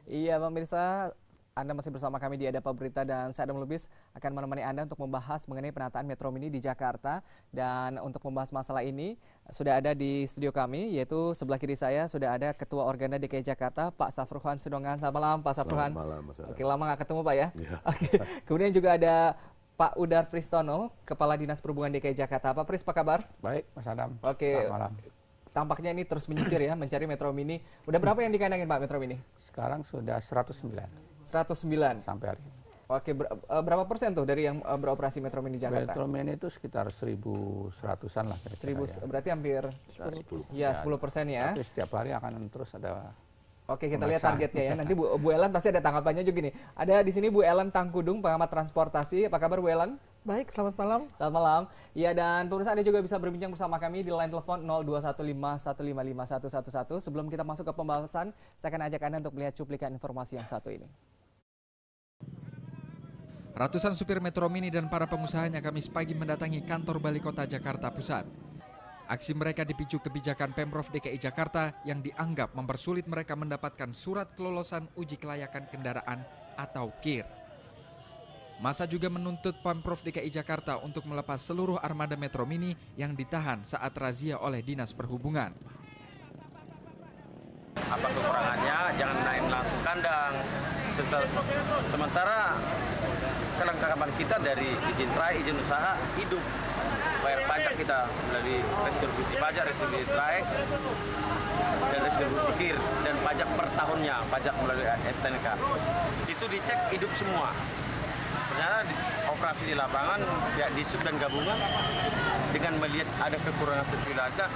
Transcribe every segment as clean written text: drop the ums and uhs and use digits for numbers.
Iya, pemirsa, Anda masih bersama kami di Adapa Berita dan saya Adam Lubis akan menemani Anda untuk membahas mengenai penataan Metro Mini di Jakarta. Dan untuk membahas masalah ini sudah ada di studio kami, yaitu sebelah kiri saya sudah ada Ketua Organda DKI Jakarta, Pak Safruhan Sidongan. Selamat malam, Pak Safruhan. Selamat malam, Mas Adam. Oke, lama nggak ketemu, Pak ya? Ya. Oke. Kemudian juga ada Pak Udar Pristono, Kepala Dinas Perhubungan DKI Jakarta. Pak Pris, apa kabar? Baik, Mas Adam. Oke. Selamat malam. Tampaknya ini terus menyisir ya, mencari Metro Mini. Udah berapa yang dikandangin Pak Metro Mini? Sekarang sudah 109 109. sampai hari ini. Oke, berapa persen tuh dari yang beroperasi Metro Mini Jakarta? Metro Mini itu sekitar 1.100-an lah. 1000, berarti hampir 10%. ya 10% ya. Tapi setiap hari akan terus ada. Oke, kita lihat pemeriksaan. targetnya ya. Nanti Bu Ellen pasti ada tanggapannya juga nih. Ada di sini Bu Ellen Tangkudung, pengamat transportasi. Apa kabar Bu Ellen? Baik, selamat malam. Selamat malam. Ya, dan pemirsa Anda juga bisa berbincang bersama kami di line telepon 0215155111. Sebelum kita masuk ke pembahasan, saya akan ajak Anda untuk melihat cuplikan informasi yang satu ini. Ratusan supir Metro Mini dan para pengusahanya Kamis pagi mendatangi kantor Balai Kota Jakarta Pusat. Aksi mereka dipicu kebijakan Pemprov DKI Jakarta yang dianggap mempersulit mereka mendapatkan surat kelolosan uji kelayakan kendaraan atau KIR. Masa juga menuntut Pemprov DKI Jakarta untuk melepas seluruh armada Metro Mini yang ditahan saat razia oleh Dinas Perhubungan. Apa kekurangannya, jangan naik langsung kandang. Sementara kelengkapan kita dari izin trayek, izin usaha hidup. Bayar pajak kita melalui restribusi pajak, restribusi trayek, dan restribusi KIR, dan pajak per tahunnya, pajak melalui STNK. Itu dicek hidup semua. Ternyata operasi di lapangan, pihak Disub dan gabungan dengan melihat ada kekurangan secuil aja,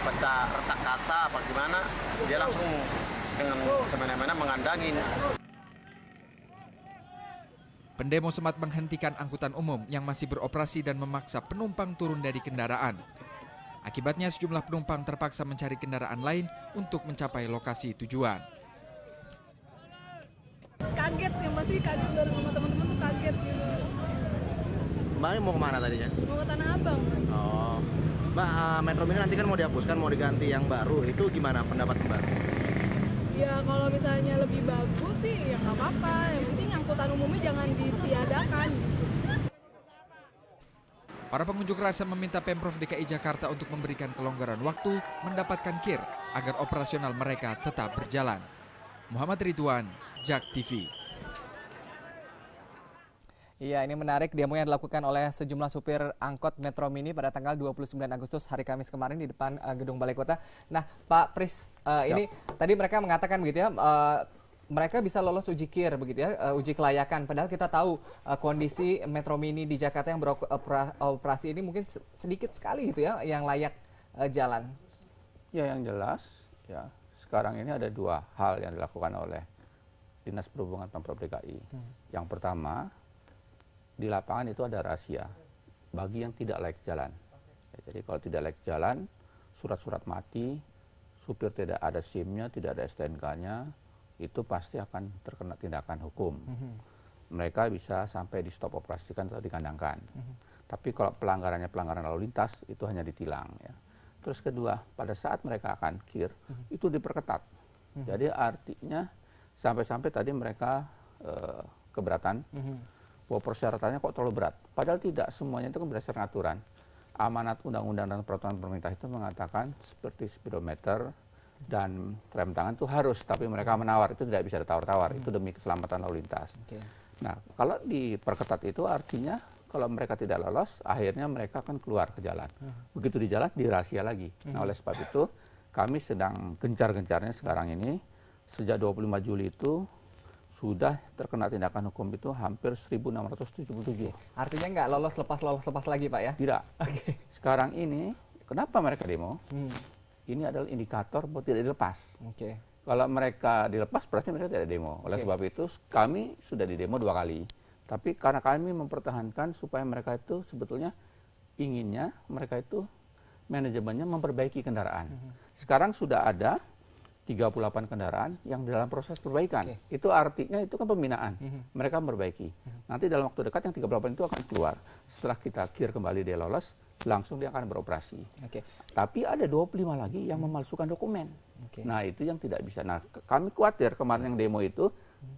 pecah retak kaca apa gimana, dia langsung dengan semena-mena mengandangin. Pendemo sempat menghentikan angkutan umum yang masih beroperasi dan memaksa penumpang turun dari kendaraan. Akibatnya sejumlah penumpang terpaksa mencari kendaraan lain untuk mencapai lokasi tujuan. Kaget, yang pasti kaget dari sama teman-teman tuh kaget gitu. Mbak mau kemana tadinya? Mau ke Tanah Abang. Oh, Mbak, Metro Mini nanti kan mau dihapuskan, mau diganti yang baru. Itu gimana pendapat Mbak? Ya kalau misalnya lebih bagus sih ya nggak apa-apa. Yang penting angkutan umumnya jangan ditiadakan. Para pengunjuk rasa meminta Pemprov DKI Jakarta untuk memberikan kelonggaran waktu mendapatkan KIR agar operasional mereka tetap berjalan. Muhammad Ridwan, JAK TV. Iya, ini menarik demo yang dilakukan oleh sejumlah supir angkot Metro Mini pada tanggal 29 Agustus hari Kamis kemarin di depan gedung Balai Kota. Nah, Pak Pris, ini tadi mereka mengatakan begitu ya, mereka bisa lolos uji KIR begitu ya, uji kelayakan. Padahal kita tahu kondisi Metro Mini di Jakarta yang beroperasi ini mungkin sedikit sekali gitu ya yang layak jalan. Ya, yang jelas ya sekarang ini ada dua hal yang dilakukan oleh Dinas Perhubungan Pemprov DKI. Yang pertama, di lapangan itu ada rahasia bagi yang tidak layak jalan. Ya, jadi kalau tidak layak jalan, surat-surat mati, supir tidak ada SIM-nya, tidak ada STNK-nya, itu pasti akan terkena tindakan hukum. Mereka bisa sampai di stop operasikan atau dikandangkan. Tapi kalau pelanggarannya pelanggaran lalu lintas, itu hanya ditilang. Ya. Terus kedua, pada saat mereka akan KIR, itu diperketat. Jadi artinya sampai-sampai tadi mereka keberatan, bahwa persyaratannya kok terlalu berat. Padahal tidak, semuanya itu kan berdasarkan aturan. Amanat undang-undang dan peraturan pemerintah itu mengatakan seperti speedometer dan rem tangan itu harus, tapi mereka menawar, itu tidak bisa ditawar-tawar, itu demi keselamatan lalu lintas. Nah, kalau diperketat itu artinya kalau mereka tidak lolos, akhirnya mereka akan keluar ke jalan. Begitu di jalan, dirahasia lagi. Nah, oleh sebab itu, kami sedang gencar-gencarnya sekarang ini, sejak 25 Juli itu, sudah terkena tindakan hukum itu hampir 1.677. Artinya nggak lolos lepas lagi Pak ya? Tidak. Sekarang ini, kenapa mereka demo? Ini adalah indikator bahwa tidak dilepas. Kalau mereka dilepas, berarti mereka tidak demo. Oleh sebab itu, kami sudah didemo 2 kali. Tapi karena kami mempertahankan supaya mereka itu sebetulnya inginnya mereka itu manajemennya memperbaiki kendaraan. Sekarang sudah ada 38 kendaraan yang dalam proses perbaikan. Itu artinya itu kan pembinaan. Mereka memperbaiki. Nanti dalam waktu dekat yang 38 itu akan keluar. Setelah kita KIR kembali dia lolos, langsung dia akan beroperasi. Tapi ada 25 lagi yang memalsukan dokumen. Oke. Nah itu yang tidak bisa. Nah kami khawatir kemarin yang demo itu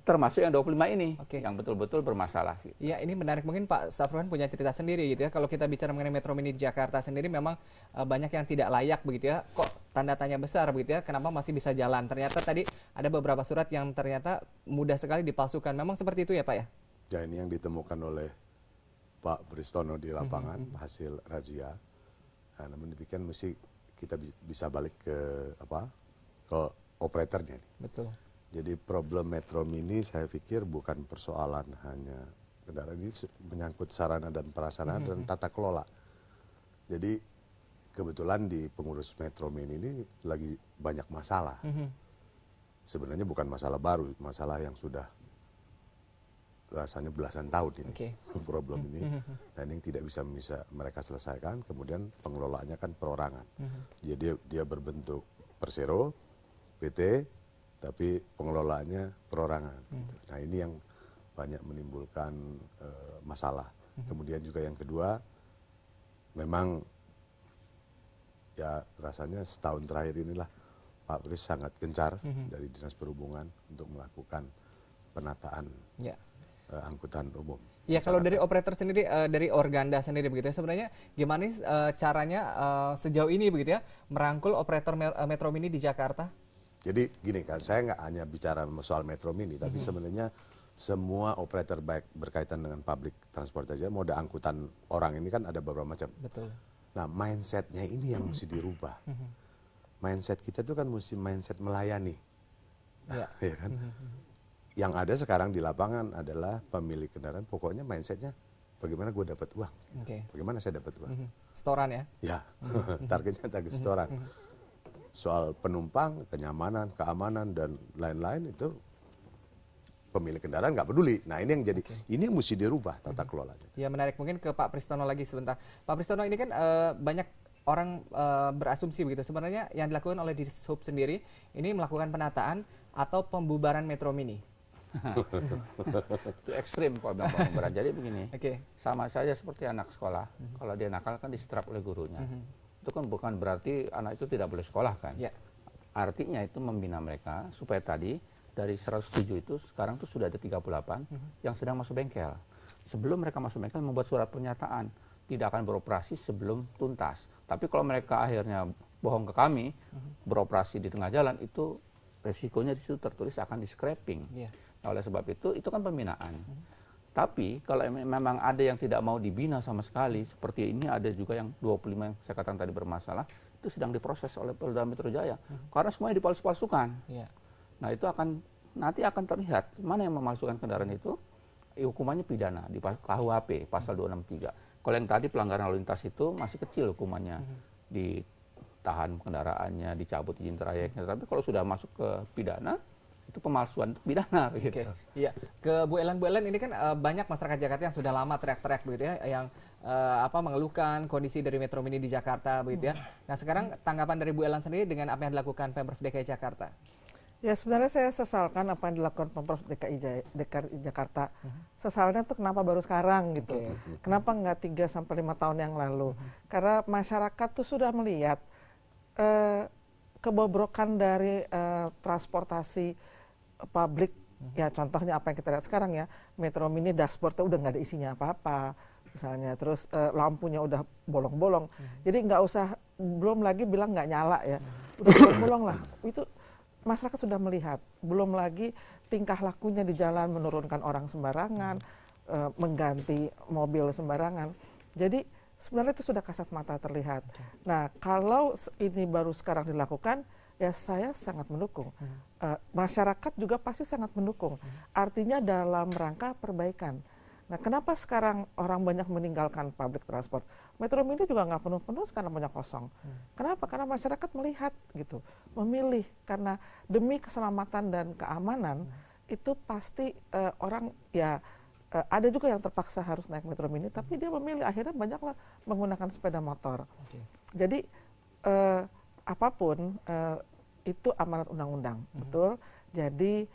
termasuk yang 25 ini yang betul-betul bermasalah. Gitu. Ya, ini menarik. Mungkin Pak Safruan punya cerita sendiri gitu ya. Kalau kita bicara mengenai Metro Mini di Jakarta sendiri memang banyak yang tidak layak begitu ya. Kok tanda tanya besar begitu ya, kenapa masih bisa jalan? Ternyata tadi ada beberapa surat yang ternyata mudah sekali dipalsukan. Memang seperti itu ya Pak ya? Ya, ini yang ditemukan oleh Pak Pristono di lapangan hasil razia. Nah, namun demikian mesti kita bisa balik ke operatornya. Betul. Jadi problem Metro Mini saya pikir bukan persoalan hanya kendaraan, ini menyangkut sarana dan prasarana dan tata kelola. Jadi kebetulan di pengurus Metro Mini ini lagi banyak masalah. Sebenarnya bukan masalah baru, masalah yang sudah rasanya belasan tahun ini problem ini. Dan yang tidak bisa mereka selesaikan, kemudian pengelolaannya kan perorangan. Jadi dia berbentuk persero, PT, tapi pengelolaannya perorangan. Gitu. Nah ini yang banyak menimbulkan masalah. Kemudian juga yang kedua, memang ya rasanya setahun terakhir inilah Pak Pris sangat gencar dari Dinas Perhubungan untuk melakukan penataan angkutan umum. Ya kalau dari operator sendiri, dari Organda sendiri begitu ya, sebenarnya gimana caranya sejauh ini begitu ya merangkul operator Metro Mini di Jakarta? Jadi gini kan, saya nggak hanya bicara soal Metro Mini, tapi sebenarnya semua operator baik berkaitan dengan public transportasi, moda angkutan orang ini kan ada beberapa macam. Betul. Nah mindsetnya ini yang mesti dirubah. Mindset kita tuh kan mesti mindset melayani. Ya kan? Yang ada sekarang di lapangan adalah pemilik kendaraan, pokoknya mindsetnya bagaimana gue dapat uang. Bagaimana saya dapat uang. Setoran ya? Ya, targetnya target setoran. Soal penumpang, kenyamanan, keamanan, dan lain-lain itu pemilik kendaraan nggak peduli. Nah ini yang jadi, ini yang mesti dirubah tata kelolanya. Ya menarik, mungkin ke Pak Pristono lagi sebentar. Pak Pristono, ini kan banyak orang berasumsi begitu. Sebenarnya yang dilakukan oleh Dishub sendiri, ini melakukan penataan atau pembubaran Metro Mini. Itu ekstrim kalau Bang Berat. Jadi begini, sama saja seperti anak sekolah. Kalau dia nakal kan disetrap oleh gurunya. Itu kan bukan berarti anak itu tidak boleh sekolah kan. Artinya itu membina mereka supaya tadi dari 107 itu sekarang tuh sudah ada 38 yang sedang masuk bengkel. Sebelum mereka masuk bengkel membuat surat pernyataan tidak akan beroperasi sebelum tuntas. Tapi kalau mereka akhirnya bohong ke kami, beroperasi di tengah jalan, itu resikonya di situ tertulis akan di scrapping. Nah, oleh sebab itu kan pembinaan. Tapi kalau memang ada yang tidak mau dibina sama sekali, seperti ini ada juga yang 25 yang saya katakan tadi bermasalah, itu sedang diproses oleh Polda Metro Jaya. Karena semuanya dipalsu-palsukan. Nah itu nanti akan terlihat mana yang memalsukan kendaraan itu, hukumannya pidana di KUHP pasal 263. Kalau yang tadi pelanggaran lalu lintas itu masih kecil hukumannya, ditahan kendaraannya, dicabut izin trayeknya. Tapi kalau sudah masuk ke pidana, itu pemalsuan pidana gitu. Iya, ke Bu Ellen ini kan banyak masyarakat Jakarta yang sudah lama teriak-teriak begitu ya, yang mengeluhkan kondisi dari Metro Mini di Jakarta begitu ya. Nah sekarang tanggapan dari Bu Ellen sendiri dengan apa yang dilakukan Pemprov DKI Jakarta? Ya sebenarnya saya sesalkan apa yang dilakukan Pemprov DKI Jakarta. Sesalnya tuh kenapa baru sekarang gitu. Kenapa nggak 3 sampai 5 tahun yang lalu? Karena masyarakat tuh sudah melihat kebobrokan dari transportasi publik, ya contohnya apa yang kita lihat sekarang ya, Metro Mini dashboardnya udah nggak ada isinya apa-apa misalnya, terus lampunya udah bolong-bolong, jadi nggak usah, belum lagi bilang nggak nyala ya, udah bolong-bolong lah, itu masyarakat sudah melihat, belum lagi tingkah lakunya di jalan, menurunkan orang sembarangan, mengganti mobil sembarangan, jadi sebenarnya itu sudah kasat mata terlihat. Nah kalau ini baru sekarang dilakukan, ya saya sangat mendukung. Masyarakat juga pasti sangat mendukung. Artinya dalam rangka perbaikan. Nah kenapa sekarang orang banyak meninggalkan public transport? Metro Mini juga nggak penuh-penuh sekarang banyak kosong. Kenapa? Karena masyarakat melihat gitu, memilih. Karena demi keselamatan dan keamanan, itu pasti orang ya, ada juga yang terpaksa harus naik Metro Mini, tapi dia memilih, akhirnya banyaklah menggunakan sepeda motor. Jadi apapun itu amanat undang-undang, betul. Jadi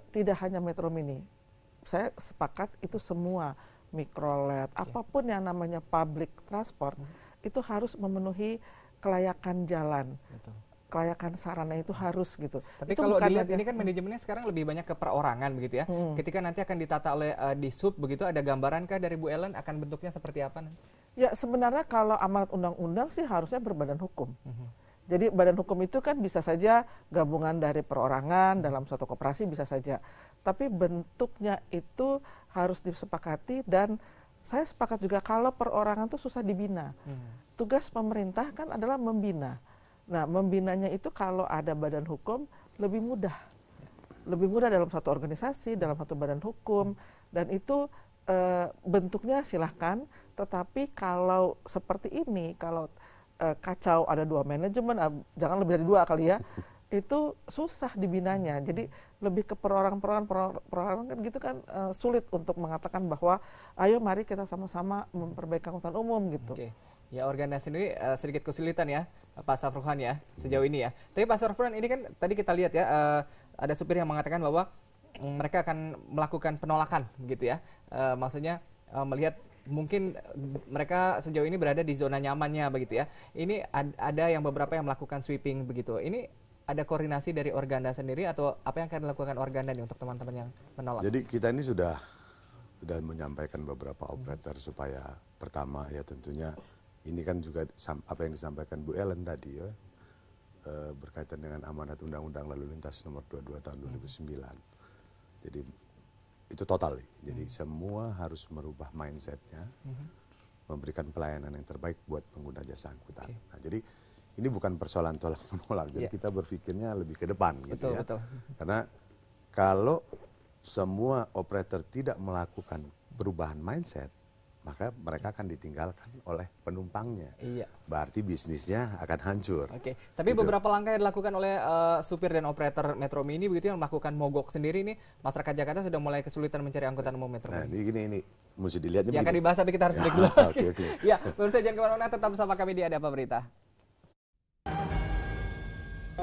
tidak hanya Metro Mini, saya sepakat itu semua mikrolet, apapun yang namanya public transport itu harus memenuhi kelayakan jalan. kelayakan sarana itu harus gitu. Tapi itu kalau bukan dilihat aja- ini kan manajemennya sekarang lebih banyak ke perorangan begitu ya. Ketika nanti akan ditata oleh di sub begitu, ada gambaran kah dari Bu Ellen akan bentuknya seperti apa nanti? Ya sebenarnya kalau amanat undang-undang sih harusnya berbadan hukum. Jadi badan hukum itu kan bisa saja gabungan dari perorangan dalam suatu koperasi bisa saja. Tapi bentuknya itu harus disepakati dan saya sepakat juga kalau perorangan itu susah dibina. Tugas pemerintah kan adalah membina. Nah, membinanya itu kalau ada badan hukum lebih mudah. Lebih mudah dalam satu organisasi, dalam satu badan hukum dan itu bentuknya silahkan, tetapi kalau seperti ini, kalau kacau ada 2 manajemen, jangan lebih dari 2 kali ya, itu susah dibinanya. Jadi lebih ke perorangan kan gitu kan sulit untuk mengatakan bahwa ayo mari kita sama-sama memperbaiki angkutan umum gitu. Oke. Ya organisasi sendiri sedikit kesulitan ya Pak Safruhan ya sejauh ini ya. Tapi Pak Safruhan ini kan tadi kita lihat ya ada supir yang mengatakan bahwa mereka akan melakukan penolakan gitu ya. Maksudnya melihat mungkin mereka sejauh ini berada di zona nyamannya begitu ya. Ini ada yang beberapa yang melakukan sweeping begitu. Ini ada koordinasi dari Organda sendiri atau apa yang akan dilakukan Organda nih untuk teman-teman yang menolak? Jadi kita ini sudah menyampaikan beberapa operator supaya pertama ya tentunya ini kan juga apa yang disampaikan Bu Ellen tadi ya berkaitan dengan amanat Undang-Undang Lalu Lintas Nomor 22 Tahun 2009. Jadi itu total. Jadi semua harus merubah mindsetnya, memberikan pelayanan yang terbaik buat pengguna jasa angkutan. Nah, jadi ini bukan persoalan tolak menolak. Jadi kita berpikirnya lebih ke depan gitu ya. Betul. Karena kalau semua operator tidak melakukan perubahan mindset, maka mereka akan ditinggalkan oleh penumpangnya. Iya. Berarti bisnisnya akan hancur. Oke, tapi Gitu. beberapa langkah yang dilakukan oleh supir dan operator Metro Mini begitu yang melakukan mogok sendiri ini, masyarakat Jakarta sudah mulai kesulitan mencari angkutan umum Metro Nah, Mini. ini mesti dilihatnya Ya akan begini. dibahas tapi kita harus Ya, break dulu. oke. Ya, baru saja jangan kemana-mana, tetap bersama kami di Ada Apa Berita.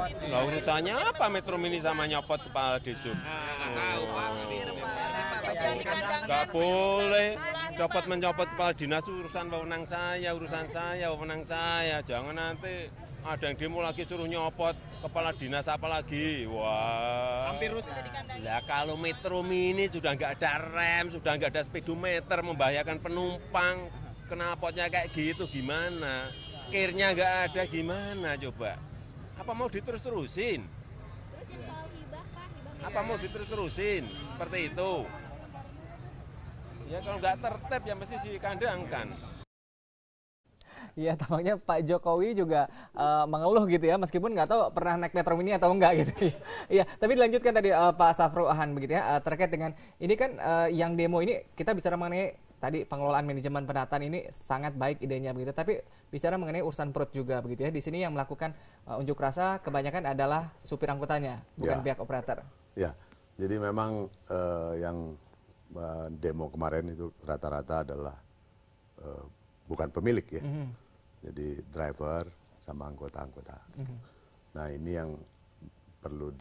Lah urusannya apa Metro Mini sama nyopot kepala disub? Gak boleh copot-mencopot kepala dinas urusan wewenang saya, wewenang saya. Jangan nanti ada yang demo lagi suruh nyopot kepala dinas apa lagi. Wah. Hampir rusak. Lah kalau Metro Mini sudah nggak ada rem, sudah nggak ada speedometer, membahayakan penumpang. Knalpotnya kayak gitu gimana? Kirnya nggak ada gimana coba? Apa mau diterus-terusin? Apa mau diterus-terusin? Seperti itu. Ya kalau nggak tertib ya mesti dikandangkan. Iya, tampaknya Pak Jokowi juga mengeluh gitu ya, meskipun nggak tahu pernah naik Metro Mini atau enggak gitu. Iya, tapi dilanjutkan tadi Pak Safruhan begitu ya, terkait dengan ini kan yang demo ini kita bicara mengenai tadi pengelolaan manajemen penataan ini sangat baik idenya begitu, tapi bicara mengenai urusan perut juga begitu ya. Di sini yang melakukan unjuk rasa kebanyakan adalah supir angkutannya, bukan pihak operator. Ya, jadi memang yang demo kemarin itu rata-rata adalah bukan pemilik ya. Jadi driver sama anggota-anggota. Nah, ini yang perlu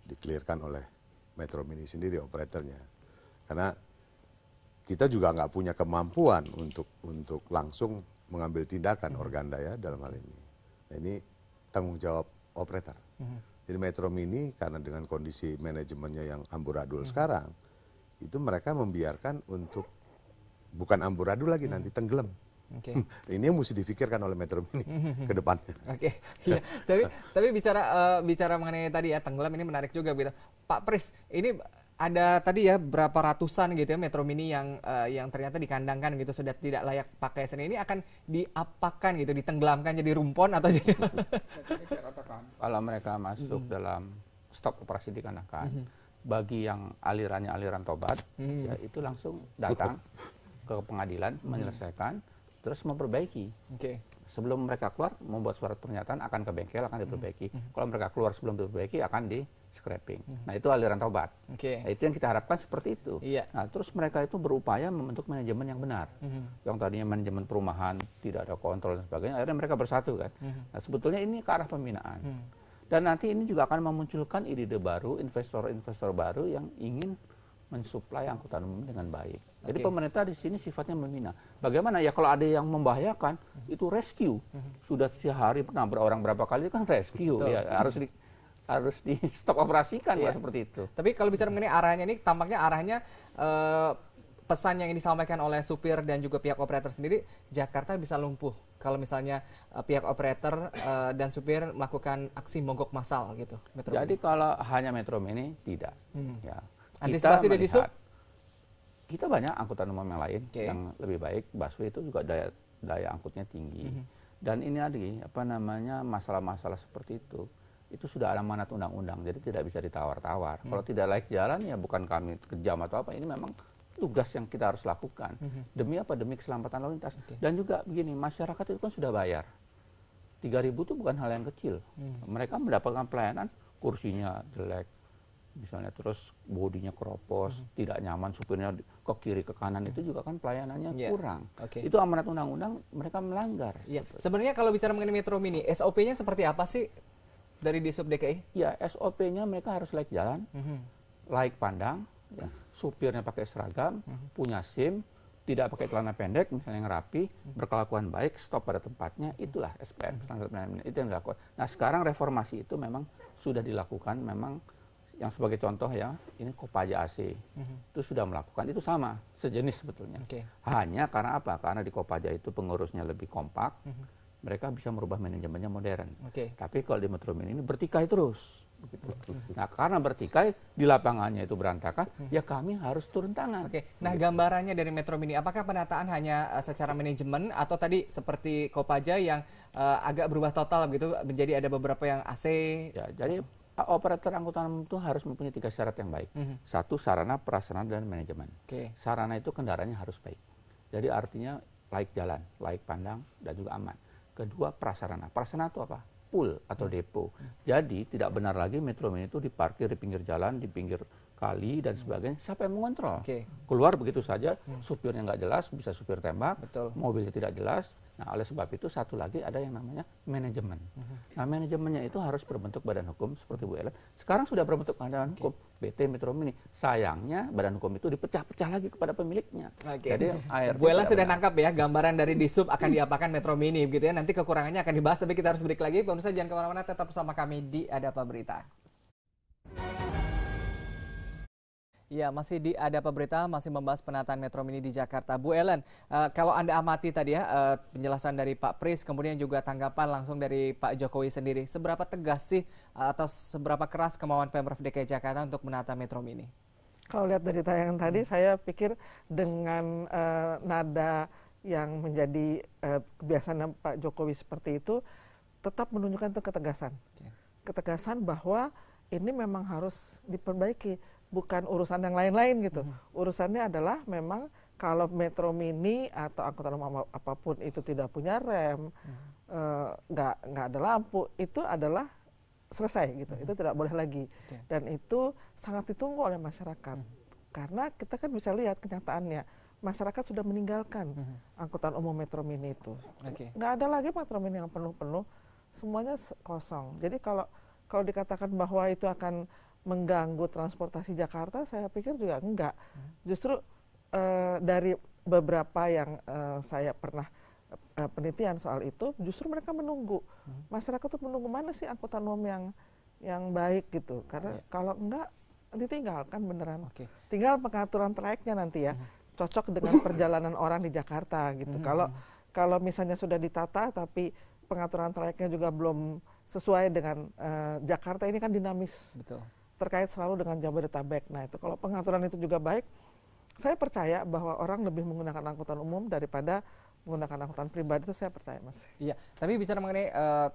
di-clearkan oleh Metro Mini sendiri operatornya. Karena kita juga nggak punya kemampuan untuk langsung mengambil tindakan Organda ya dalam hal ini. Nah, ini tanggung jawab operator. Jadi Metro Mini karena dengan kondisi manajemennya yang amburadul sekarang, itu mereka membiarkan untuk bukan amburadul lagi nanti tenggelam. Ini yang mesti difikirkan oleh Metro Mini ke depannya. Oke, ya. Tapi bicara mengenai tadi ya tenggelam ini menarik juga gitu. Pak Pris, ini ada tadi ya berapa ratusan gitu ya Metro Mini yang ternyata dikandangkan gitu sudah tidak layak pakai seni, ini akan diapakan gitu, ditenggelamkan jadi rumpon atau jadi kalau mereka masuk dalam stop operasi dikandangkan, bagi yang alirannya aliran tobat, ya itu langsung datang ke pengadilan menyelesaikan, terus memperbaiki. Sebelum mereka keluar membuat surat pernyataan akan ke bengkel akan diperbaiki. Kalau mereka keluar sebelum diperbaiki akan di scrapping. Nah itu aliran tobat. Nah, itu yang kita harapkan seperti itu. Nah terus mereka itu berupaya membentuk manajemen yang benar. Yang tadinya manajemen perumahan tidak ada kontrol dan sebagainya, akhirnya mereka bersatu kan. Nah sebetulnya ini ke arah pembinaan. Dan nanti ini juga akan memunculkan ide-ide baru, investor-investor baru yang ingin mensuplai angkutan umum dengan baik. Jadi pemerintah di sini sifatnya membina. Bagaimana ya kalau ada yang membahayakan, itu rescue. Sudah sehari orang berapa kali kan rescue. Ya, harus di stop operasikan ya seperti itu. Tapi kalau bicara mengenai arahnya ini, tampaknya arahnya pesan yang disampaikan oleh supir dan juga pihak operator sendiri, Jakarta bisa lumpuh kalau misalnya pihak operator dan supir melakukan aksi mogok massal gitu. Jadi kalau hanya Metro Mini tidak. Ya. Antisipasi dari Disub? Kita banyak angkutan umum yang lain yang lebih baik. Busway itu juga daya angkutnya tinggi. Dan ini masalah-masalah seperti itu sudah ada amanat undang-undang, jadi tidak bisa ditawar-tawar. Kalau tidak layak jalan ya bukan kami kejam atau apa, ini memang tugas yang kita harus lakukan. Demi apa? Demi keselamatan lalu lintas. Dan juga begini, masyarakat itu kan sudah bayar. 3.000 itu bukan hal yang kecil. Mereka mendapatkan pelayanan, kursinya jelek, misalnya terus bodinya keropos, tidak nyaman, supirnya ke kiri ke kanan, itu juga kan pelayanannya kurang. Itu amanat undang-undang, mereka melanggar. Sebenarnya kalau bicara mengenai Metro Mini, SOP-nya seperti apa sih dari Disub DKI? Ya, SOP-nya mereka harus layak jalan, layak pandang, ya. Supirnya pakai seragam, punya SIM, tidak pakai celana pendek, misalnya yang rapi, berkelakuan baik, stop pada tempatnya, itulah SPM, standar pelayanan, itu yang dilakukan. Nah sekarang reformasi itu memang sudah dilakukan, memang yang sebagai contoh ya, ini Kopaja AC, itu sudah melakukan, itu sama, sejenis sebetulnya. Hanya karena apa? Karena di Kopaja itu pengurusnya lebih kompak, mereka bisa merubah manajemennya modern. Tapi kalau di Metro Mini ini bertikai terus. Begitu. Nah karena bertikai di lapangannya itu berantakan, ya kami harus turun tangan. Nah gambarannya dari Metro Mini, apakah penataan hanya secara manajemen atau tadi seperti Kopaja yang agak berubah total begitu, menjadi ada beberapa yang AC? Ya, jadi operator angkutan umum itu harus mempunyai 3 syarat yang baik. Satu, sarana, prasarana, dan manajemen. Sarana itu kendaraannya harus baik. Jadi artinya layak jalan, layak pandang, dan juga aman. Kedua, prasarana. Prasarana itu apa? Pool atau depo. Jadi tidak benar lagi Metro Mini itu diparkir di pinggir jalan, di pinggir kali dan sebagainya. Siapa yang mengontrol? Keluar begitu saja, supirnya nggak jelas, bisa supir tembak, mobilnya tidak jelas. Nah oleh sebab itu satu lagi ada yang namanya manajemen. Nah manajemennya itu harus berbentuk badan hukum seperti Bu Ellen. Sekarang sudah berbentuk badan hukum BT Metro Mini. Sayangnya badan hukum itu dipecah-pecah lagi kepada pemiliknya. Jadi Bu Ellen sudah nangkap ya gambaran dari Disub akan diapakan Metro Mini begitu ya. Nanti kekurangannya akan dibahas, tapi kita harus break lagi. Pemirsa jangan kemana-mana, tetap bersama kami di Ada Apa Berita. Ya, masih di Ada Apa Berita, masih membahas penataan Metro Mini di Jakarta. Bu Ellen, kalau Anda amati tadi ya penjelasan dari Pak Pris, kemudian juga tanggapan langsung dari Pak Jokowi sendiri, seberapa tegas sih atau seberapa keras kemauan Pemprov DKI Jakarta untuk menata Metro Mini? Kalau lihat dari tayangan tadi, saya pikir dengan nada yang menjadi kebiasaan Pak Jokowi seperti itu, tetap menunjukkan itu ketegasan. Ketegasan bahwa ini memang harus diperbaiki. Bukan urusan yang lain-lain gitu. Urusannya adalah memang kalau Metro Mini atau angkutan umum apapun itu tidak punya rem, nggak ada lampu, itu adalah selesai gitu. Itu tidak boleh lagi. Dan itu sangat ditunggu oleh masyarakat. Karena kita kan bisa lihat kenyataannya, masyarakat sudah meninggalkan angkutan umum Metro Mini itu. Nggak ada lagi Metro Mini yang penuh-penuh, semuanya kosong. Jadi kalau dikatakan bahwa itu akan mengganggu transportasi Jakarta, saya pikir juga enggak. Justru dari beberapa yang saya pernah penelitian soal itu, justru mereka menunggu. Masyarakat tuh menunggu mana sih angkutan umum yang baik gitu. Karena kalau enggak, ditinggalkan beneran. Tinggal pengaturan trayeknya nanti ya, cocok dengan perjalanan orang di Jakarta gitu. Kalau misalnya sudah ditata, tapi pengaturan trayeknya juga belum sesuai dengan Jakarta, ini kan dinamis. Terkait selalu dengan Jabodetabek. Nah itu kalau pengaturan itu juga baik, saya percaya bahwa orang lebih menggunakan angkutan umum daripada menggunakan angkutan pribadi, itu saya percaya Mas. Iya, tapi bicara mengenai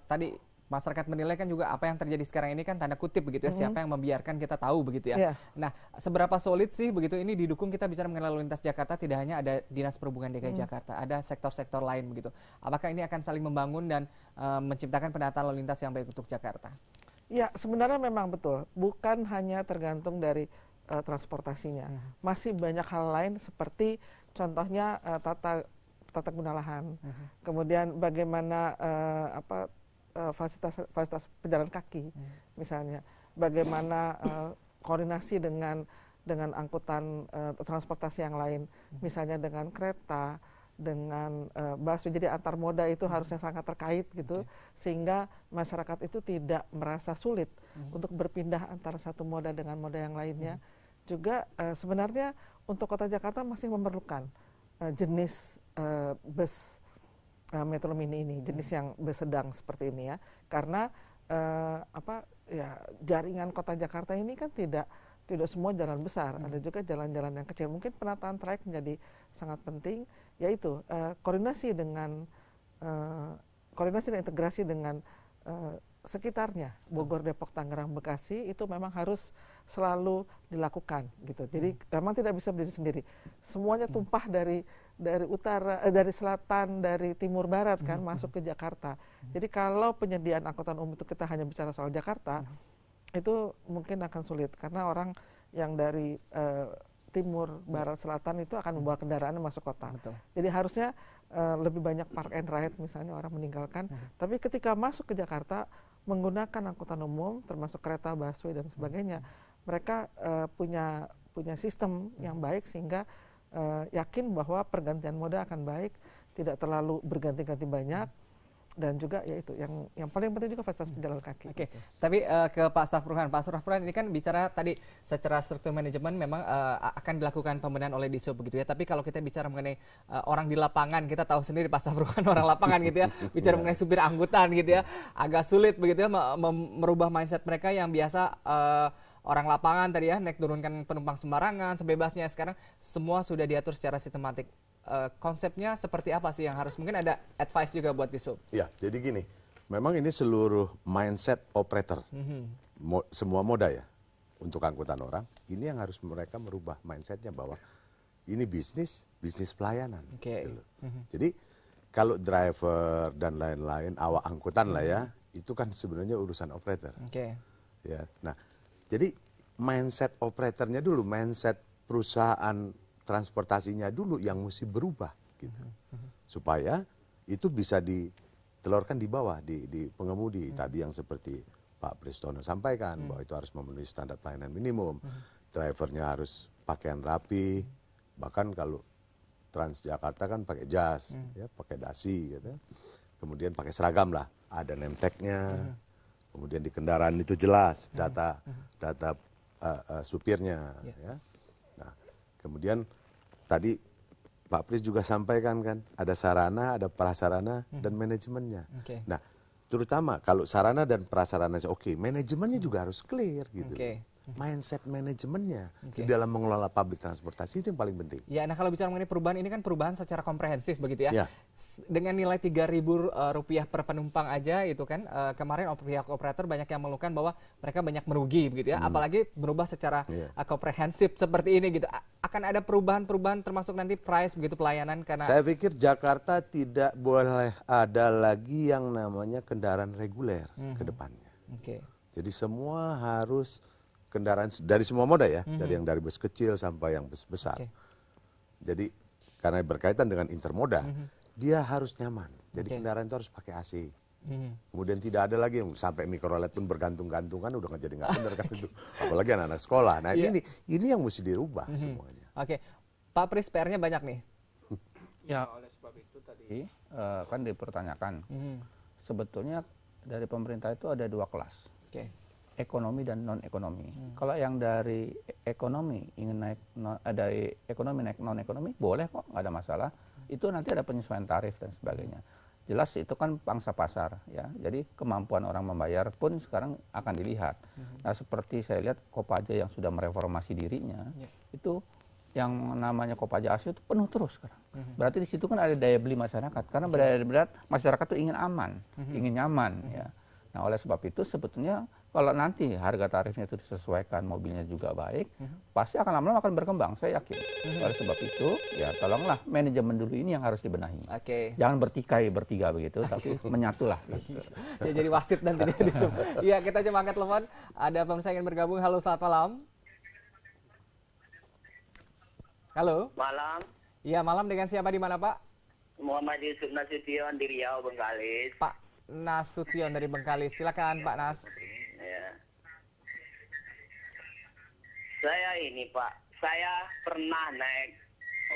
tadi masyarakat menilai kan juga apa yang terjadi sekarang ini kan tanda kutip begitu ya, siapa yang membiarkan kita tahu begitu ya. Nah seberapa solid sih begitu ini didukung, kita bicara mengenai lalu lintas Jakarta, tidak hanya ada Dinas Perhubungan DKI Jakarta, ada sektor-sektor lain begitu. Apakah ini akan saling membangun dan menciptakan penataan lalu lintas yang baik untuk Jakarta? Ya, sebenarnya memang betul. Bukan hanya tergantung dari transportasinya. Masih banyak hal lain seperti contohnya tata guna lahan. Kemudian bagaimana fasilitas pejalan kaki misalnya. Bagaimana koordinasi dengan dengan angkutan transportasi yang lain, misalnya dengan kereta, dengan busway. Jadi antar moda itu harusnya sangat terkait gitu, sehingga masyarakat itu tidak merasa sulit untuk berpindah antara satu moda dengan moda yang lainnya. Juga sebenarnya untuk Kota Jakarta masih memerlukan jenis bus Metro Mini ini, jenis yang bus sedang seperti ini ya, karena jaringan Kota Jakarta ini kan tidak semua jalan besar, ada juga jalan-jalan yang kecil. Mungkin penataan trayek menjadi sangat penting, yaitu koordinasi dan integrasi dengan sekitarnya, Bogor, Depok, Tangerang, Bekasi, itu memang harus selalu dilakukan gitu. Jadi memang tidak bisa berdiri sendiri. Semuanya tumpah dari utara, dari selatan, dari timur barat kan masuk ke Jakarta. Jadi kalau penyediaan angkutan umum itu kita hanya bicara soal Jakarta, itu mungkin akan sulit karena orang yang dari timur, barat, selatan itu akan membawa kendaraannya masuk kota. Betul. Jadi harusnya lebih banyak park and ride misalnya orang meninggalkan. Tapi ketika masuk ke Jakarta menggunakan angkutan umum termasuk kereta, busway dan sebagainya, mereka punya sistem yang baik sehingga yakin bahwa pergantian moda akan baik, tidak terlalu berganti-ganti banyak. Dan juga yaitu yang paling penting juga fasilitas pejalan kaki. Oke, tapi ke Pak Stafruhan. Pak Stafruhan ini kan bicara tadi secara struktur manajemen memang akan dilakukan pembenahan oleh Disub begitu ya. Tapi kalau kita bicara mengenai orang di lapangan, kita tahu sendiri Pak Stafruhan orang lapangan gitu ya. Bicara mengenai supir angkutan gitu ya, agak sulit begitu ya merubah mindset mereka yang biasa orang lapangan tadi ya, naik turunkan penumpang sembarangan, sebebasnya. Sekarang semua sudah diatur secara sistematik. Konsepnya seperti apa sih yang harus, mungkin ada advice juga buat Disub? Ya, jadi gini, memang ini seluruh mindset operator, semua moda ya, untuk angkutan orang, ini yang harus mereka merubah mindsetnya bahwa ini bisnis pelayanan. Okay. Gitu. Jadi kalau driver dan lain-lain, awak angkutan lah ya, itu kan sebenarnya urusan operator. Okay. Ya, nah, jadi mindset operatornya dulu, mindset perusahaan transportasinya dulu yang mesti berubah gitu. Supaya itu bisa ditelurkan di bawah, di pengemudi. Tadi yang seperti Pak Pristono sampaikan bahwa itu harus memenuhi standar pelayanan minimum. Drivernya harus pakaian rapi, bahkan kalau Transjakarta kan pakai jas, ya, pakai dasi gitu. Kemudian pakai seragam lah, ada name tag-nya. Kemudian di kendaraan itu jelas data supirnya ya. Nah, kemudian tadi Pak Pris juga sampaikan kan, ada sarana, ada prasarana dan manajemennya. Okay. Nah, terutama kalau sarana dan prasarana oke, manajemennya juga harus clear gitu. Mindset manajemennya di dalam mengelola public transportasi itu yang paling penting. Ya, nah kalau bicara mengenai perubahan ini kan perubahan secara komprehensif begitu ya. Ya. Dengan nilai Rp3.000 per penumpang aja itu kan kemarin pihak operator banyak yang mengeluhkan bahwa mereka banyak merugi begitu ya. Apalagi berubah secara komprehensif seperti ini gitu. Akan ada perubahan-perubahan termasuk nanti price begitu pelayanan karena saya pikir Jakarta tidak boleh ada lagi yang namanya kendaraan reguler ke depannya. Oke. Jadi semua harus kendaraan dari semua moda ya, dari yang dari bus kecil sampai yang bus besar. Jadi karena berkaitan dengan intermoda, dia harus nyaman. Jadi kendaraan itu harus pakai AC. Kemudian tidak ada lagi yang sampai mikrolet pun bergantung-gantungan, udah nggak benar kan itu. Apalagi anak-anak sekolah. Nah ini yang mesti dirubah semuanya. Oke, Pak Pris PR-nya banyak nih. Ya, oleh sebab itu tadi kan dipertanyakan. Sebetulnya dari pemerintah itu ada dua kelas. Ekonomi dan non ekonomi. Kalau yang dari ekonomi ingin naik dari ekonomi naik non ekonomi boleh kok, nggak ada masalah. Itu nanti ada penyesuaian tarif dan sebagainya. Jelas itu kan pangsa pasar ya. Jadi kemampuan orang membayar pun sekarang akan dilihat. Nah, seperti saya lihat Kopaja yang sudah mereformasi dirinya, itu yang namanya Kopaja Asio itu penuh terus sekarang. Berarti di situ kan ada daya beli masyarakat. Karena berat masyarakat itu ingin aman, ingin nyaman ya. Nah, oleh sebab itu sebetulnya kalau nanti harga tarifnya itu disesuaikan, mobilnya juga baik, pasti akan lama-lama akan berkembang, saya yakin. Oleh sebab itu, ya tolonglah manajemen dulu ini yang harus dibenahi. Jangan bertikai bertiga begitu, tapi menyatulah. Ya, jadi wasit nanti. Iya, kita coba angkat telepon. Ada pemirsa yang ingin bergabung. Halo, selamat malam. Halo. Malam. Iya, malam dengan siapa di mana, Pak? Muhammad Yusuf Nasution di Riau, Bengkalis. Pak Nasution dari Bengkalis. Silakan, Pak Nas. Ya. Saya ini Pak, saya pernah naik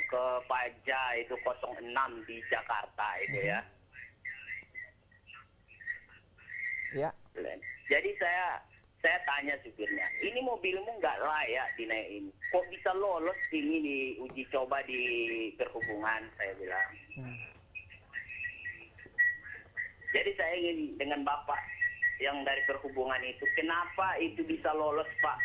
ke Paja itu 06 di Jakarta itu ya. Ya. Jadi saya tanya supirnya, ini mobilmu nggak layak dinaikin. Kok bisa lolos ini di uji coba di perhubungan, saya bilang. Jadi saya ingin dengan Bapak yang dari perhubungan itu, kenapa itu bisa lolos Pak?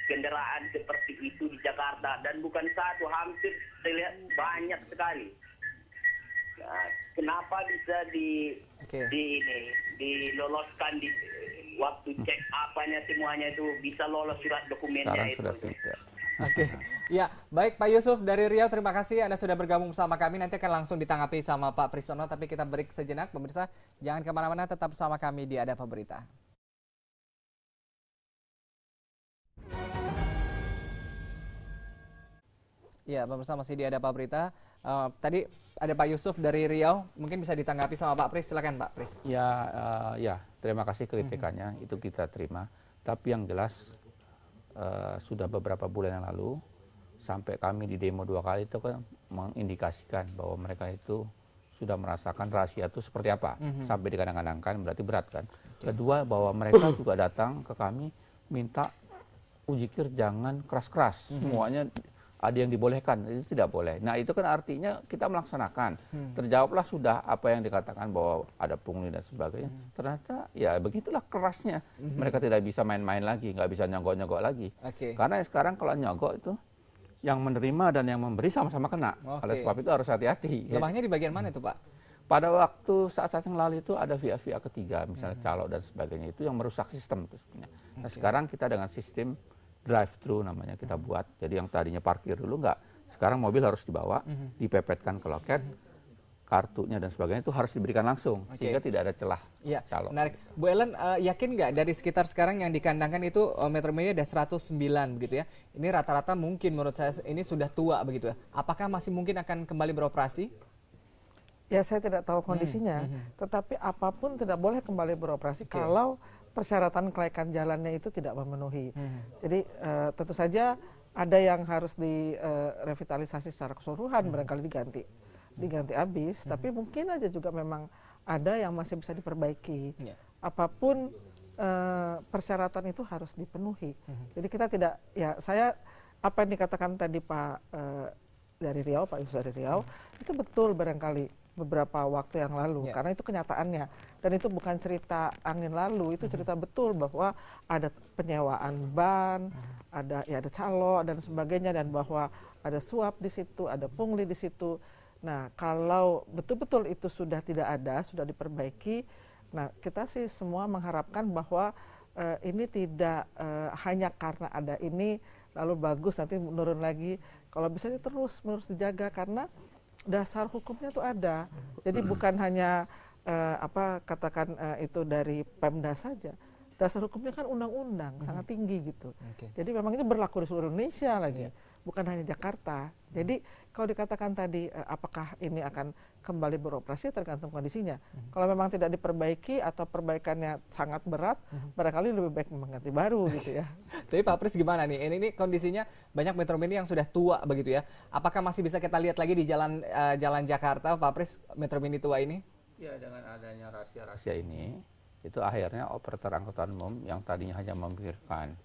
Kendaraan seperti itu di Jakarta, dan bukan satu, hampir saya lihat banyak sekali. Nah, kenapa bisa diloloskan di waktu cek apanya semuanya itu bisa lolos surat dokumennya Sekarang itu. sudah tidak. Oke, ya baik Pak Yusuf dari Riau, terima kasih Anda sudah bergabung bersama kami. Nanti akan langsung ditanggapi sama Pak Pristono, tapi kita break sejenak. Pemirsa, jangan kemana-mana, tetap bersama kami di Ada Apa Berita. Ya, pemirsa masih di Ada Apa Berita. Tadi ada Pak Yusuf dari Riau, mungkin bisa ditanggapi sama Pak Pris. Silakan Pak Pris. Ya, terima kasih kritikannya, itu kita terima. Tapi yang jelas sudah beberapa bulan yang lalu sampai kami di demo 2 kali itu kan mengindikasikan bahwa mereka itu sudah merasakan rahasia itu seperti apa. Sampai dikadang-kadangkan berarti berat kan. Kedua, bahwa mereka juga datang ke kami minta uji kir jangan keras-keras. Semuanya ada yang dibolehkan, itu tidak boleh. Nah itu kan artinya kita melaksanakan. Terjawablah sudah apa yang dikatakan bahwa ada pungli dan sebagainya. Ternyata ya begitulah kerasnya. Mereka tidak bisa main-main lagi, nggak bisa nyogok-nyogok lagi. Karena sekarang kalau nyogok itu yang menerima dan yang memberi sama-sama kena. Oleh sebab itu harus hati-hati. Lemahnya di bagian mana itu Pak? Pada waktu saat yang lalu itu ada via-via ketiga, misalnya calo dan sebagainya, itu yang merusak sistem itu sebenarnya. Nah sekarang kita dengan sistem drive-thru namanya kita buat, jadi yang tadinya parkir dulu enggak, sekarang mobil harus dibawa, dipepetkan ke loket, kartunya dan sebagainya itu harus diberikan langsung, sehingga tidak ada celah calo. Menarik. Bu Ellen, yakin nggak dari sekitar sekarang yang dikandangkan itu Metro Mini ada 109 begitu ya? Ini rata-rata mungkin menurut saya ini sudah tua begitu ya? Apakah masih mungkin akan kembali beroperasi? Ya saya tidak tahu kondisinya, tetapi apapun tidak boleh kembali beroperasi kalau persyaratan kelaikan jalannya itu tidak memenuhi. Jadi tentu saja ada yang harus direvitalisasi secara keseluruhan, barangkali diganti habis, tapi mungkin aja juga memang ada yang masih bisa diperbaiki. Apapun persyaratan itu harus dipenuhi. Jadi kita tidak, ya saya apa yang dikatakan tadi Pak dari Riau, Pak Yusuf dari Riau, itu betul barangkali beberapa waktu yang lalu, karena itu kenyataannya, dan itu bukan cerita angin lalu, itu cerita betul bahwa ada penyewaan ban, ada calo dan sebagainya, dan bahwa ada suap di situ, ada pungli di situ. Nah kalau betul-betul itu sudah tidak ada, sudah diperbaiki, nah kita sih semua mengharapkan bahwa ini tidak hanya karena ada ini lalu bagus nanti menurun lagi. Kalau bisa ini terus dijaga karena dasar hukumnya itu ada. Jadi bukan hanya itu dari Pemda saja. Dasar hukumnya kan undang-undang sangat tinggi gitu. Jadi memang ini berlaku di seluruh Indonesia lagi, bukan hanya Jakarta. Jadi kalau dikatakan tadi apakah ini akan kembali beroperasi tergantung kondisinya. Kalau memang tidak diperbaiki atau perbaikannya sangat berat, barangkali lebih baik mengganti baru gitu ya. Tapi Pak Pris gimana nih? Ini kondisinya banyak Metro Mini yang sudah tua begitu ya. Apakah masih bisa kita lihat lagi di jalan Jakarta, Pak Pris, Metro Mini tua ini? Ya dengan adanya rahasia-rahasia ini, itu akhirnya operator angkutan umum yang tadinya hanya memikirkan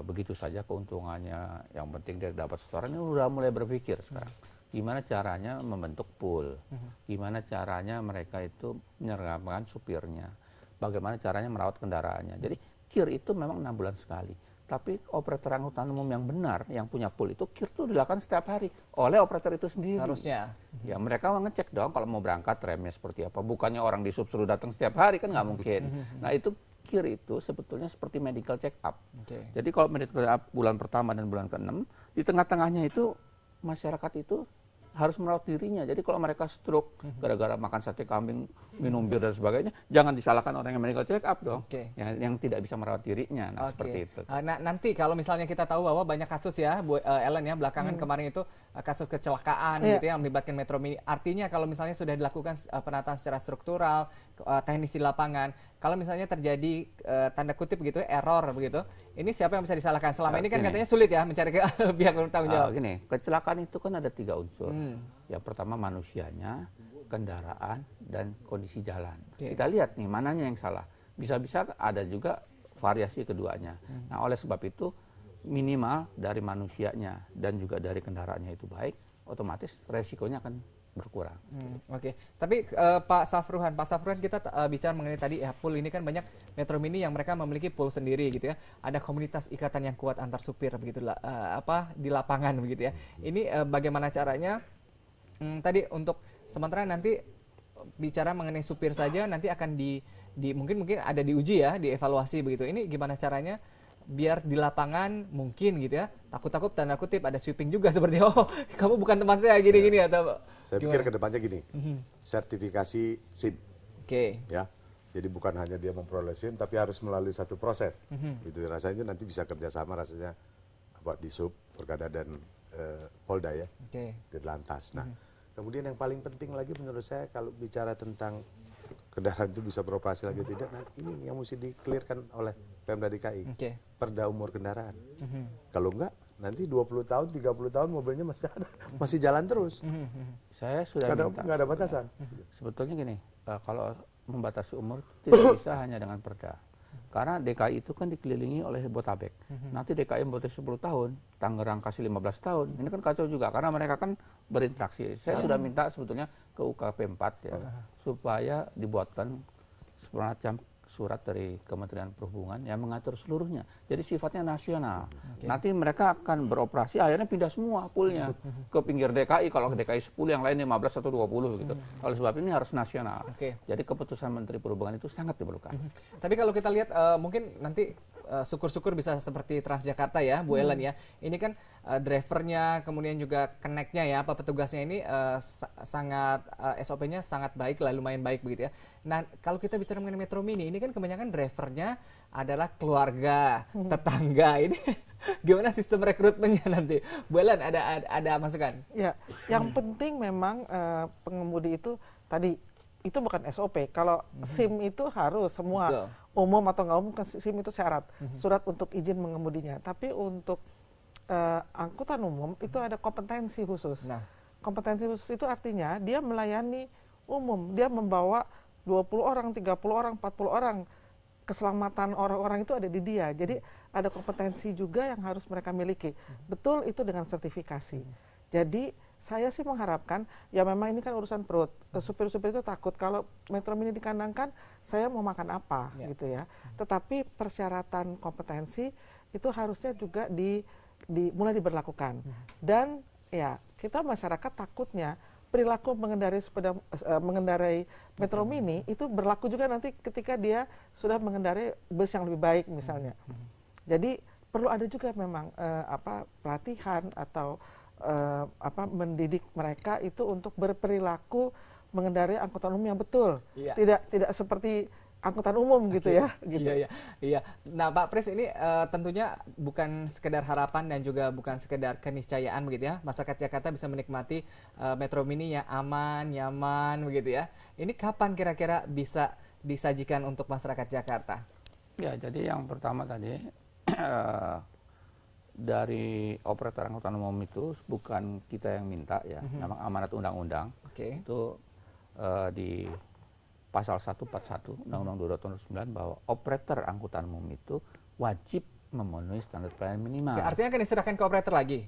begitu saja keuntungannya, yang penting dia dapat setoran, ini udah mulai berpikir sekarang. Gimana caranya membentuk pool, gimana caranya mereka itu menyergamkan supirnya, bagaimana caranya merawat kendaraannya. Jadi KIR itu memang 6 bulan sekali. Tapi operator angkutan umum yang benar, yang punya pool itu KIR itu dilakukan setiap hari oleh operator itu sendiri. Seharusnya. Ya mereka ngecek dong kalau mau berangkat remnya seperti apa. Bukannya orang di sub suruh datang setiap hari, kan nggak mungkin. Nah itu KIR itu sebetulnya seperti medical check up. Jadi kalau medical check up bulan pertama dan bulan ke-6, di tengah-tengahnya itu masyarakat itu harus merawat dirinya. Jadi kalau mereka stroke gara-gara makan sate kambing, minum bir dan sebagainya, jangan disalahkan orang yang medical check up dong, yang tidak bisa merawat dirinya. Nah, seperti itu. Nah, nanti kalau misalnya kita tahu bahwa banyak kasus ya, Bu Ellen ya, belakangan kemarin itu kasus kecelakaan gitu ya, yang melibatkan Metro Mini. Artinya kalau misalnya sudah dilakukan penataan secara struktural, teknis di lapangan. Kalau misalnya terjadi tanda kutip gitu error begitu, ini siapa yang bisa disalahkan? Selama ini kan katanya sulit ya mencari pihak bertanggung jawab. Gini, kecelakaan itu kan ada 3 unsur. Yang pertama manusianya, kendaraan, dan kondisi jalan. Kita lihat nih mananya yang salah. Bisa-bisa ada juga variasi keduanya. Nah, oleh sebab itu minimal dari manusianya dan juga dari kendaraannya itu baik, otomatis resikonya akan berkurang. Oke. Tapi Pak Safruhan kita bicara mengenai tadi ya pool ini kan banyak Metro Mini yang mereka memiliki pool sendiri gitu ya. Ada komunitas ikatan yang kuat antar supir begitu di lapangan begitu ya. Ini bagaimana caranya tadi untuk sementara nanti bicara mengenai supir saja nanti akan mungkin ada diuji ya, dievaluasi begitu. Ini gimana caranya biar di lapangan mungkin gitu ya, takut-takut tanda kutip ada sweeping juga seperti kamu bukan teman saya gini-gini atau saya pikir kedepannya gini, sertifikasi SIM. Ya. Jadi bukan hanya dia memperoleh SIM tapi harus melalui satu proses. Itu rasanya nanti bisa kerjasama rasanya di Sub, Porkada dan Polda ya. Di Lantas. Nah, kemudian yang paling penting lagi menurut saya kalau bicara tentang kendaraan itu bisa beroperasi lagi tidak, nah ini yang mesti di-clearkan oleh Pemda DKI. Perda umur kendaraan. Kalau enggak, nanti 20 tahun, 30 tahun mobilnya masih ada, masih jalan terus. Saya sudah nggak ada batasan. Sebetulnya gini, kalau membatasi umur tidak bisa hanya dengan perda. Karena DKI itu kan dikelilingi oleh Botabek. Nanti DKI membatasi 10 tahun, Tangerang kasih 15 tahun. Ini kan kacau juga karena mereka kan berinteraksi. Saya sudah minta sebetulnya ke UKP 4 ya, supaya dibuatkan semacam surat dari Kementerian Perhubungan yang mengatur seluruhnya. Jadi sifatnya nasional. Nanti mereka akan beroperasi, akhirnya pindah semua poolnya ke pinggir DKI. Kalau ke DKI 10, yang lain 15 atau 20 gitu. Oleh sebab ini harus nasional. Jadi keputusan Menteri Perhubungan itu sangat diperlukan. Tapi kalau kita lihat mungkin nanti syukur-syukur bisa seperti Transjakarta ya, Bu Ellen ya. Ini kan drivernya, kemudian juga connect-nya ya, petugasnya ini sangat SOP-nya sangat baik lah, lumayan baik begitu ya. Nah, kalau kita bicara mengenai Metro Mini, ini kan kebanyakan drivernya adalah keluarga, tetangga. Ini gimana sistem rekrutmennya nanti? Bu Ellen, ada masukan? Ya, yang penting memang pengemudi itu tadi itu bukan SOP. Kalau SIM itu harus semua umum atau nggak umum, SIM itu syarat, surat untuk izin mengemudinya. Tapi untuk angkutan umum itu ada kompetensi khusus. Kompetensi khusus itu artinya dia melayani umum, dia membawa 20 orang, 30 orang, 40 orang. Keselamatan orang-orang itu ada di dia. Jadi ada kompetensi juga yang harus mereka miliki. Betul itu dengan sertifikasi. Jadi saya sih mengharapkan, ya memang ini kan urusan perut. Supir-supir itu takut kalau Metro Mini dikandangkan, saya mau makan apa gitu ya. Tetapi persyaratan kompetensi itu harusnya juga mulai diberlakukan. Dan ya kita masyarakat takutnya perilaku mengendarai Metro Mini itu berlaku juga nanti ketika dia sudah mengendarai bus yang lebih baik misalnya. Jadi perlu ada juga memang pelatihan atau mendidik mereka itu untuk berperilaku mengendarai angkutan umum yang betul. Tidak seperti angkutan umum gitu ya. Gitu. Iya. Nah, Pak Pris, ini tentunya bukan sekedar harapan dan juga bukan sekedar keniscayaan begitu ya. Masyarakat Jakarta bisa menikmati Metro Mini yang aman, nyaman begitu ya. Ini kapan kira-kira bisa disajikan untuk masyarakat Jakarta? Ya, jadi yang pertama tadi dari operator angkutan umum itu bukan kita yang minta ya, memang amanat undang-undang. Itu di Pasal 141 Undang-Undang 2009 bahwa operator angkutan umum itu wajib memenuhi standar pelayanan minimal. Artinya akan diserahkan ke operator lagi?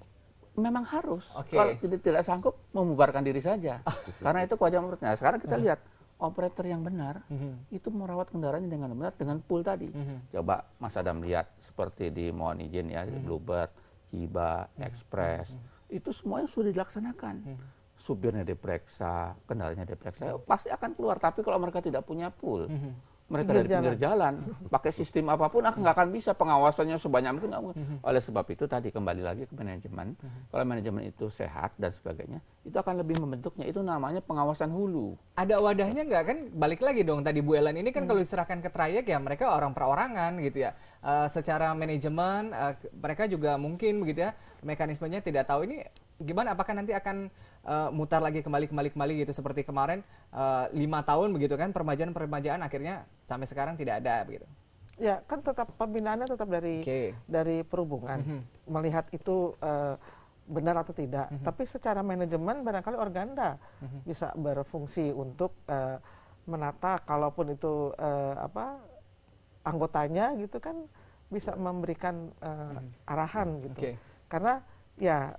Memang harus. Kalau tidak sanggup, membubarkan diri saja. Karena itu kewajiban operatornya. Sekarang kita lihat, operator yang benar itu merawat kendaraannya dengan benar dengan pool tadi. Coba Mas Adam lihat seperti di mohon izin ya, Bluebird, Hiba, Express, itu semuanya sudah dilaksanakan. Supirnya diperiksa, kendaraannya diperiksa, pasti akan keluar. Tapi kalau mereka tidak punya pool, mereka dari pinggir jalan, pakai sistem apapun nggak akan bisa, pengawasannya sebanyak mungkin nggak mungkin. Oleh sebab itu tadi kembali lagi ke manajemen. Kalau manajemen itu sehat dan sebagainya, itu akan lebih membentuknya. Itu namanya pengawasan hulu. Ada wadahnya nggak kan? Balik lagi dong tadi Bu Ellen, ini kan kalau diserahkan ke trayek ya mereka orang perorangan gitu ya. Secara manajemen mereka juga mungkin begitu ya, mekanismenya tidak tahu ini gimana? Apakah nanti akan mutar lagi kembali gitu seperti kemarin 5 tahun begitu kan permajaan akhirnya sampai sekarang tidak ada begitu? Ya kan tetap pembinaannya tetap dari perhubungan melihat itu benar atau tidak. Tapi secara manajemen barangkali Organda bisa berfungsi untuk menata, kalaupun itu anggotanya gitu kan bisa memberikan arahan gitu. Karena ya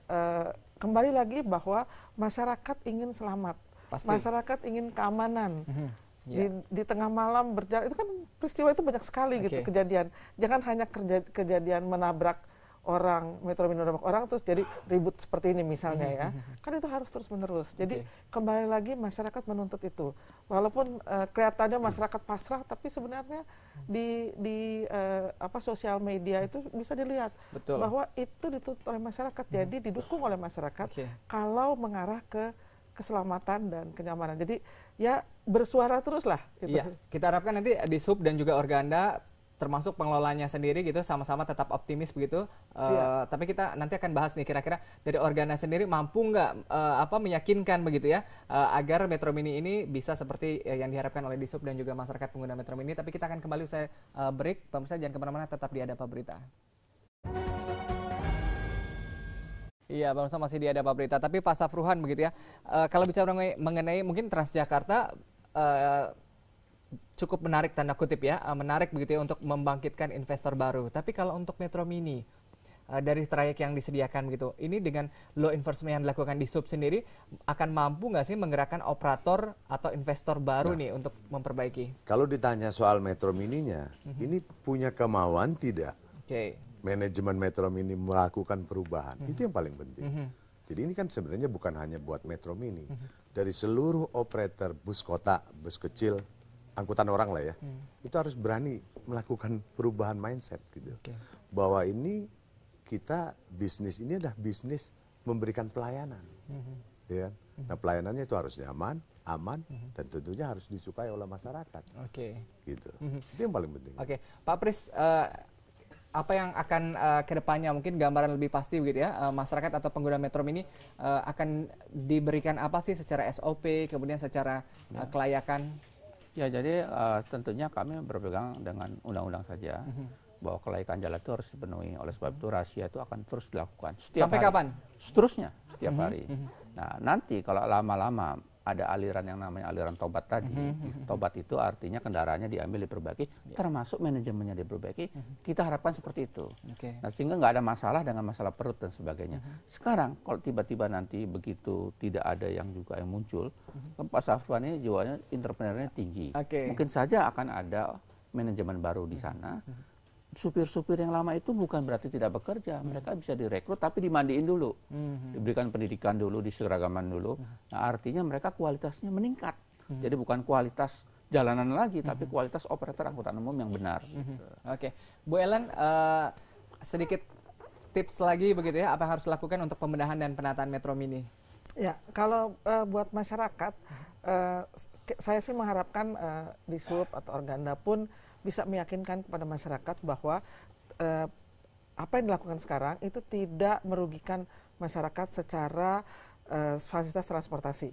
kembali lagi bahwa masyarakat ingin selamat, masyarakat ingin keamanan. Di tengah malam berjalan itu kan peristiwa itu banyak sekali gitu kejadian. Jangan hanya kejadian menabrak orang, Metro Mini menabrak orang terus jadi ribut seperti ini misalnya ya. Kan itu harus terus menerus. Jadi kembali lagi masyarakat menuntut itu. Walaupun kelihatannya masyarakat pasrah, tapi sebenarnya di sosial media itu bisa dilihat bahwa itu dituntut oleh masyarakat. Jadi didukung oleh masyarakat kalau mengarah ke keselamatan dan kenyamanan. Jadi ya bersuara terus lah. Gitu. Iya, kita harapkan nanti di Sub dan juga Organda termasuk pengelolanya sendiri gitu sama-sama tetap optimis begitu. Tapi kita nanti akan bahas nih kira-kira dari Organda sendiri mampu nggak meyakinkan begitu ya agar Metro Mini ini bisa seperti yang diharapkan oleh Disub dan juga masyarakat pengguna Metro Mini. Tapi kita akan kembali usai break. Pemirsa jangan kemana-mana, tetap di Ada Apa Berita. Iya, pemirsa masih di Ada Apa Berita. Tapi Pak Safruhan begitu ya. Kalau bicara mengenai mungkin Transjakarta cukup menarik tanda kutip ya, menarik begitu ya untuk membangkitkan investor baru. Tapi kalau untuk Metro Mini dari trayek yang disediakan begitu, ini dengan law enforcement yang dilakukan di Sub sendiri akan mampu nggak sih menggerakkan operator atau investor baru nih untuk memperbaiki? Kalau ditanya soal Metro Mininya, ini punya kemauan tidak? Manajemen Metro Mini melakukan perubahan, itu yang paling penting. Jadi ini kan sebenarnya bukan hanya buat Metro Mini, dari seluruh operator bus kota, bus kecil, angkutan orang lah ya, itu harus berani melakukan perubahan mindset gitu. Bahwa ini kita bisnis ini adalah bisnis memberikan pelayanan, ya. Nah pelayanannya itu harus nyaman, aman, dan tentunya harus disukai oleh masyarakat. Gitu. Itu yang paling penting. Pak Pris, apa yang akan kedepannya mungkin gambaran lebih pasti begitu ya, masyarakat atau pengguna Metro Mini akan diberikan apa sih secara SOP, kemudian secara kelayakan? Ya, jadi tentunya kami berpegang dengan undang-undang saja bahwa kelayakan jalan itu harus dipenuhi. Oleh sebab itu razia itu akan terus dilakukan. Sampai kapan? Seterusnya, setiap hari. Nah, nanti kalau lama-lama ada aliran yang namanya aliran tobat tadi. Tobat itu artinya kendaraannya diambil, diperbaiki, termasuk manajemennya diperbaiki. Kita harapkan seperti itu. Nah, sehingga nggak ada masalah dengan masalah perut dan sebagainya. Sekarang kalau tiba-tiba nanti begitu tidak ada yang juga yang muncul, Pak Safruan ini jiwanya entrepreneurnya tinggi. Mungkin saja akan ada manajemen baru di sana. Supir-supir yang lama itu bukan berarti tidak bekerja, mereka bisa direkrut tapi dimandiin dulu, diberikan pendidikan dulu, diseragaman dulu. Nah artinya mereka kualitasnya meningkat, jadi bukan kualitas jalanan lagi, tapi kualitas operator angkutan umum yang benar. Bu Ellen, sedikit tips lagi begitu ya, apa yang harus dilakukan untuk pembenahan dan penataan Metro Mini? Ya, kalau buat masyarakat, saya sih mengharapkan di Sub atau Organda pun bisa meyakinkan kepada masyarakat bahwa apa yang dilakukan sekarang itu tidak merugikan masyarakat secara fasilitas transportasi.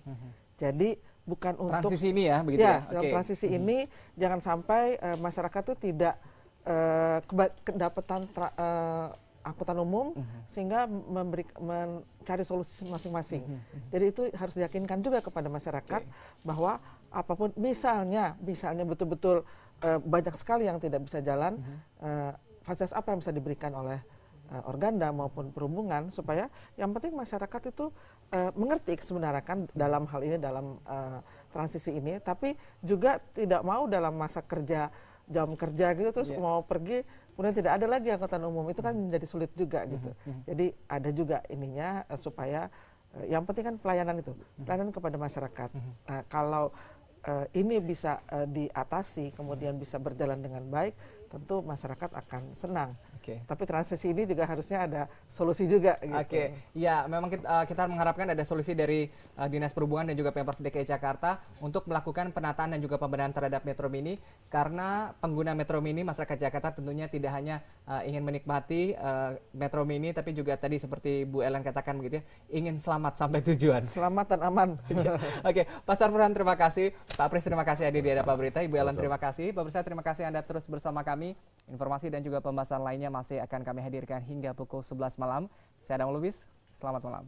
Jadi bukan untuk transisi ini ya, begitu ya. Dalam transisi ini jangan sampai masyarakat itu tidak kedapatan angkutan umum sehingga mencari solusi masing-masing. Jadi itu harus diyakinkan juga kepada masyarakat bahwa apapun misalnya betul-betul banyak sekali yang tidak bisa jalan, fasilitas apa yang bisa diberikan oleh Organda maupun perhubungan supaya yang penting masyarakat itu mengerti sebenarnya kan dalam hal ini, dalam transisi ini, tapi juga tidak mau dalam masa kerja, jam kerja gitu terus mau pergi kemudian tidak ada lagi angkutan umum, itu kan menjadi sulit juga gitu. Jadi ada juga ininya supaya yang penting kan pelayanan itu, pelayanan kepada masyarakat. Kalau ini bisa diatasi kemudian bisa berjalan dengan baik, tentu masyarakat akan senang. Oke. Tapi transisi ini juga harusnya ada solusi juga. Gitu. Oke, ya memang kita mengharapkan ada solusi dari Dinas Perhubungan dan juga Pemprov DKI Jakarta untuk melakukan penataan dan juga pembenahan terhadap Metro Mini, karena pengguna Metro Mini masyarakat Jakarta tentunya tidak hanya ingin menikmati Metro Mini, tapi juga tadi seperti Bu Ellen katakan begitu ya, ingin selamat sampai tujuan. Selamat dan aman. Oke, Pak Sarfuran terima kasih, Pak Pris terima kasih hadir di Hadapan Berita, Ibu Ellen terima kasih, Pak Pemirsa terima kasih Anda terus bersama kami. Informasi dan juga pembahasan lainnya masih akan kami hadirkan hingga pukul 11 malam. Saya Adam Lubis, selamat malam.